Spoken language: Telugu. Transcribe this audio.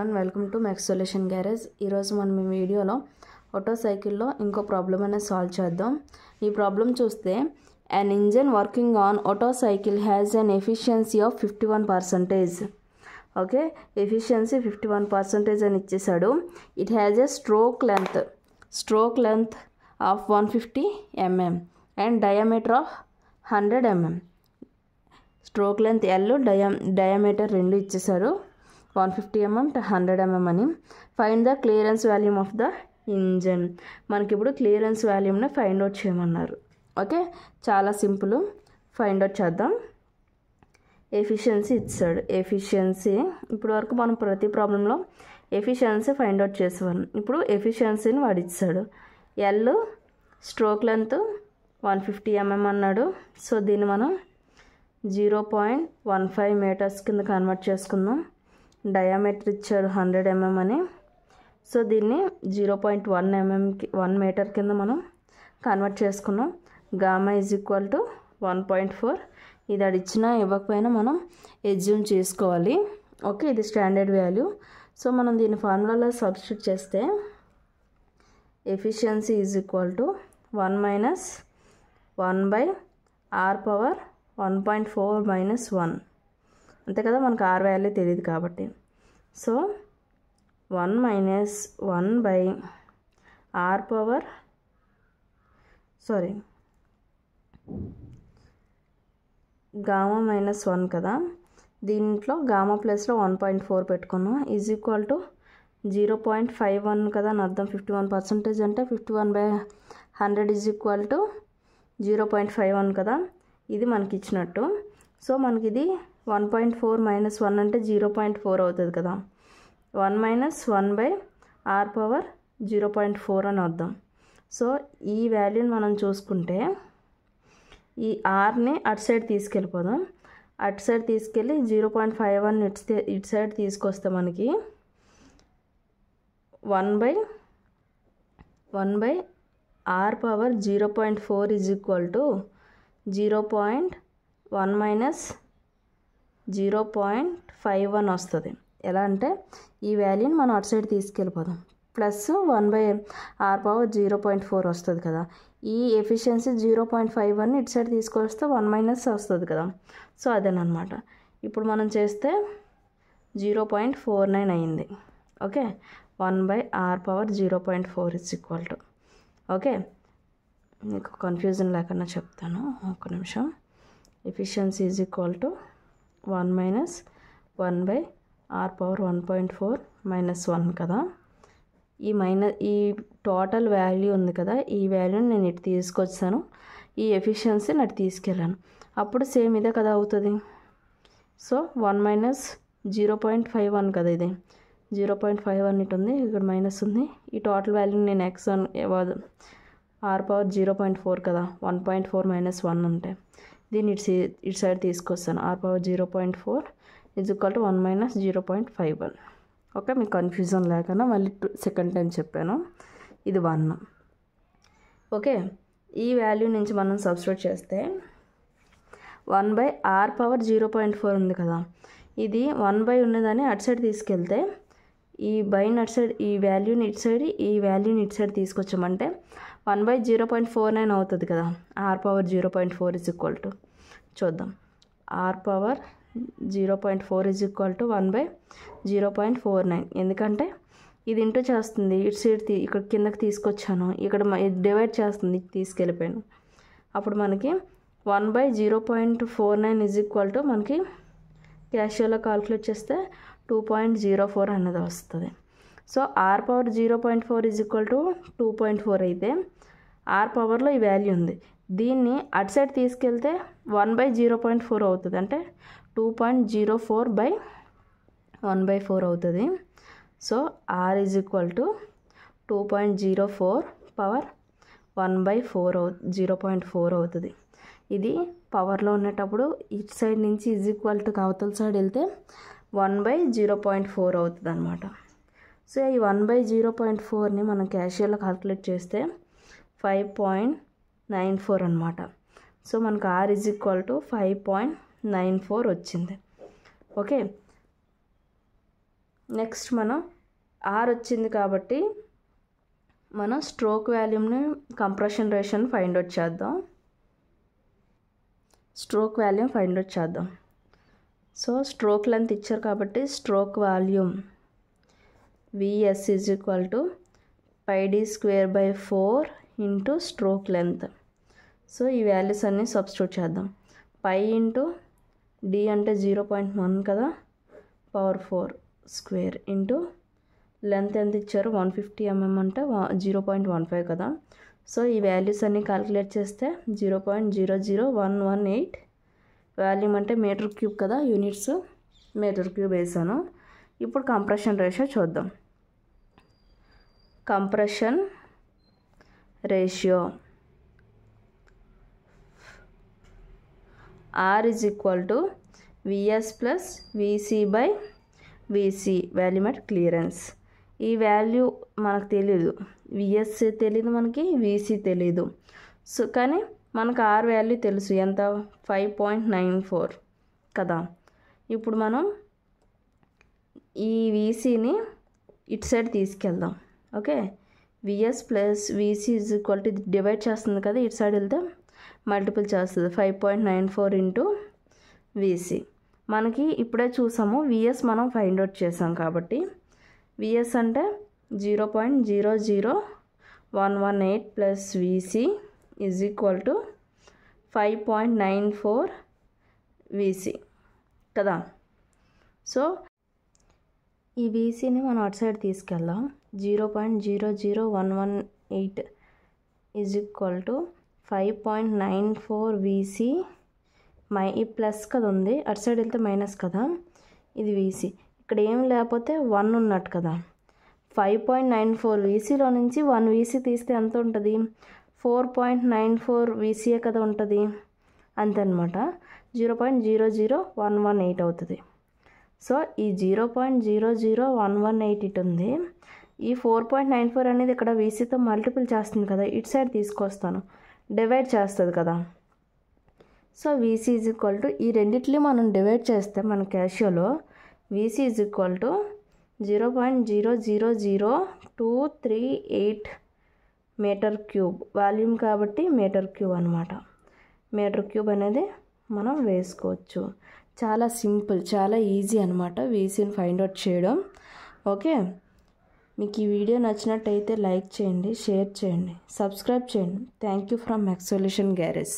everyone, welcome to Max Solution Garage. ఈరోజు మనం ఈ వీడియోలో ఆటో సైకిల్లో ఇంకో ప్రాబ్లం అనేది సాల్వ్ చేద్దాం. ఈ ప్రాబ్లం చూస్తే an engine working on auto cycle has an efficiency of 51%. Okay, efficiency 51% అని ఇచ్చేసాడు. It has a stroke length of 150 mm and diameter of 100 mm. Stroke length L, diameter రెండు ఇచ్చేసారు, 150 mm to 100 mm అని. Find the clearance volume of the engine. మనకి ఇప్పుడు క్లియరెన్స్ వాల్యూమ్ని ఫైండ్ అవుట్ చేయమన్నారు. ఓకే, చాలా సింపుల్, ఫైండ్ అవుట్ చేద్దాం. ఎఫిషియన్సీ ఇచ్చాడు. ఎఫిషియన్సీ ఇప్పుడు వరకు మనం ప్రతి ప్రాబ్లంలో ఎఫిషియన్సీ ఫైండ్ అవుట్ చేసేవాళ్ళం. ఇప్పుడు ఎఫిషియన్సీని వాడు ఇచ్చాడు. ఎల్ స్ట్రోక్ లెంత్ 150 mm అన్నాడు. సో దీన్ని మనం 0.15 మీటర్స్ కింద కన్వర్ట్ చేసుకుందాం. డయామీటర్ ఇచ్చారు 100 mm అని. సో దీన్ని 0.1 మీటర్ కింద మనం కన్వర్ట్ చేసుకున్నాం. Gamma is equal to 1.4. ఇది అడిచ్చినా ఇవ్వకపోయినా మనం ఎజ్యూమ్ చేసుకోవాలి. ఓకే, ఇది స్టాండర్డ్ వాల్యూ. సో మనం దీని ఫార్ములాలో సబ్స్టిట్యూట్ చేస్తే efficiency is equal to 1 minus 1/r⁴ minus 1 అంతే కదా, మనకు ఆర్ వాల్యూ తెలియదు కాబట్టి. So 1 minus 1/r⁴ gamma minus 1 కదా, దీంట్లో గామా ప్లస్లో 1.4 పెట్టుకున్నాం. ఈజ్ ఈక్వల్ టు 0.51 కదా అని అర్థం. 51% అంటే 51/100 ఈజ్ ఈక్వల్ టు 0.51 కదా, ఇది మనకి ఇచ్చినట్టు. సో మనకి ఇది 1.4 మైనస్ 1 అంటే 0.4 అవుతుంది కదా. 1 మైనస్ 1/r⁴ అని అర్థం. సో ఈ వాల్యూని మనం చూసుకుంటే ఈ ఆర్ని అటు సైడ్ తీసుకెళ్ళిపోదాం. అటు సైడ్ తీసుకెళ్ళి 0.51 ఇటు సైడ్ తీసుకొస్తే మనకి 1/r⁴ is equal to 0.1 minus 0.51 వస్తుంది. ఎలా అంటే ఈ వాల్యూని మనం అటు సైడ్ తీసుకెళ్ళిపోదాం. ప్లస్ 1/r⁴ వస్తుంది కదా. ఈ ఎఫిషియన్సీ 0.51 ఇటు సైడ్ తీసుకొస్తే 1 మైనస్ వస్తుంది కదా. సో అదేనమాట. ఇప్పుడు మనం చేస్తే 0.49 అయింది. Okay, 1/r⁴ is equal to. Okay, మీకు కన్ఫ్యూజన్ లేకుండా చెప్తాను, ఒక నిమిషం. Efficiency is equal to 1 minus 1/r⁴ minus 1 కదా. ఈ టోటల్ వాల్యూ ఉంది కదా, ఈ వాల్యూని నేను ఇటు తీసుకొచ్చాను, ఈ ఎఫిషియన్సీని అటు తీసుకెళ్ళాను. అప్పుడు సేమ్ ఇదే కదా అవుతుంది. సో 1 మైనస్ 0.51 కదా, ఇది 0.51 ఇటు ఉంది, ఇక్కడ మైనస్ ఉంది. ఈ టోటల్ వాల్యూని నేను x1 r⁴ 0.4 కదా, 1.4 మైనస్ 1 ఉంటే దీన్ని ఇటు సైడ్ తీసుకొస్తాను. r⁴ 0.4 is equal to 1 minus 0.51. Okay, మీకు కన్ఫ్యూజన్ లేకుండా మళ్ళీ సెకండ్ టైం చెప్పాను. ఇది 1. ఓకే, ఈ వాల్యూ నుంచి మనం సబ్స్టిట్యూట్ చేస్తే 1/r⁴ 0.4 ఉంది కదా, ఇది 1 ఉన్నదని అటు సైడ్ తీసుకెళ్తే ఈ బైని అటు సైడ్, ఈ వాల్యూని ఇటు సైడ్, ఈ వాల్యూని ఇటు సైడ్ తీసుకొచ్చామంటే 1/0.49 అవుతుంది కదా. r⁴ 0.4 ఈజ్ ఈక్వల్ టు, చూద్దాం, r⁴ 0.4 ఈజ్ ఈక్వల్ టు 1/0.49. ఎందుకంటే ఇది ఇంటూ చేస్తుంది, ఇటు సైడ్ ఇక్కడ కిందకి తీసుకొచ్చాను, ఇక్కడ డివైడ్ చేస్తుంది, తీసుకెళ్ళిపోయాను. అప్పుడు మనకి 1/0.49 ఈజ్ ఈక్వల్ టు మనకి క్యాషియోలో కాల్కులేట్ చేస్తే 2.04 అనేది వస్తుంది. So r⁴ 0.4 is equal to 2.4 అయితే r⁴లో ఈ వాల్యూ ఉంది, దీన్ని అటు సైడ్ తీసుకెళ్తే 1/0.4 అవుతుంది, అంటే 2.04/1/4 అవుతుంది. So r is equal to 2.04 power 1/4 0.4 అవుతుంది. ఇది పవర్లో ఉండేటప్పుడు ఇటు సైడ్ నుంచి ఈజ్ ఈక్వల్ టు అవతల సైడ్ వెళ్తే 1/0.4 అవుతుంది అనమాట. సో ఈ 1/0.4ని మనం క్యాషియోలో కాల్కులేట్ చేస్తే 5.94 అనమాట. సో మనకు r ఈజ్ ఈక్వల్ టు 5.94 వచ్చింది. ఓకే, నెక్స్ట్ మనం ఆర్ వచ్చింది కాబట్టి మనం స్ట్రోక్ వాల్యూమ్ని కంప్రెషన్ రేషియోని ఫైండ్ అవుట్ చేద్దాం. స్ట్రోక్ వాల్యూమ్ ఫైండ్ అవుట్ చేద్దాం. సో స్ట్రోక్ లెంత్ ఇచ్చారు కాబట్టి stroke volume Vs is equal to πd²/4 into stroke length. So ఈ వాల్యూస్ అన్నీ సబ్స్టిట్యూట్ చేద్దాం. π ఇంటూ d అంటే 0.1 కదా, పవర్ 4² ఇంటూ లెంత్ ఎంత ఇచ్చారు 150 mm అంటే 0.15 కదా. సో ఈ వాల్యూస్ అన్నీ క్యాలిక్యులేట్ చేస్తే 0.00118. వాల్యూమ్ అంటే మీటర్ క్యూబ్ కదా, యూనిట్స్ మీటర్ క్యూబ్ వేసాను. ఇప్పుడు కంప్రెషన్ రేషియో చూద్దాం. Compression ratio R is equal to Vs plus VC/VC volume at clearance. ఈ వాల్యూ మనకు తెలీదు, Vs తెలీదు, మనకి VC తెలీదు. సో కానీ మనకు R వాల్యూ తెలుసు, ఎంత 5.94 కదా. ఇప్పుడు మనం ఈ VCని ఇటు సైడ్ తీసుకెళ్దాం. Okay, Vs plus VC is equal to divide చేస్తుంది కదా, ఇటు సైడ్ వెళ్తే మల్టిపుల్ చేస్తుంది 5.94 ఇంటూ VC. మనకి ఇప్పుడే చూసాము Vs మనం ఫైండ్ అవుట్ చేసాం కాబట్టి Vs అంటే 0.00118 plus VC is equal to 5.94 VC కదా. సో ఈ VCని మనం అటు సైడ్ తీసుకెళ్దాం. 0.00118 ఈజ్ ఈక్వల్ టు 5.94 VC. ఈ ప్లస్ కదా ఉంది, అటు సైడ్ వెళ్తే మైనస్ కదా, ఇది VC. ఇక్కడ ఏం లేకపోతే 1 ఉన్నట్టు కదా. 5.94 VCలో నుంచి 1 VC తీస్తే ఎంత ఉంటుంది, 4.94 VCఏ కదా ఉంటుంది, అంతే అనమాట. 0.00118 అవుతుంది. సో ఈ 0.00118 ఇటు ఉంది, ఈ 4.94 అనేది ఇక్కడ VCతో మల్టిపుల్ చేస్తుంది కదా, ఇటు సైడ్ తీసుకొస్తాను, డివైడ్ చేస్తుంది కదా. So VC is equal to ఈ రెండిట్లో మనం డివైడ్ చేస్తే మన క్యాషియోలో VC is equal to 0.00238 metre cube. Volume కాబట్టి మీటర్ క్యూబ్ అనమాట. మీటర్ క్యూబ్ అనేది మనం వేసుకోవచ్చు. చాలా సింపుల్, చాలా ఈజీ అనమాట VCని ఫైండ్ అవుట్ చేయడం. ఓకే, మీకు ఈ వీడియో నచ్చినట్టయితే లైక్ చేయండి, షేర్ చేయండి, సబ్స్క్రైబ్ చేయండి. Thank you from max solution garage.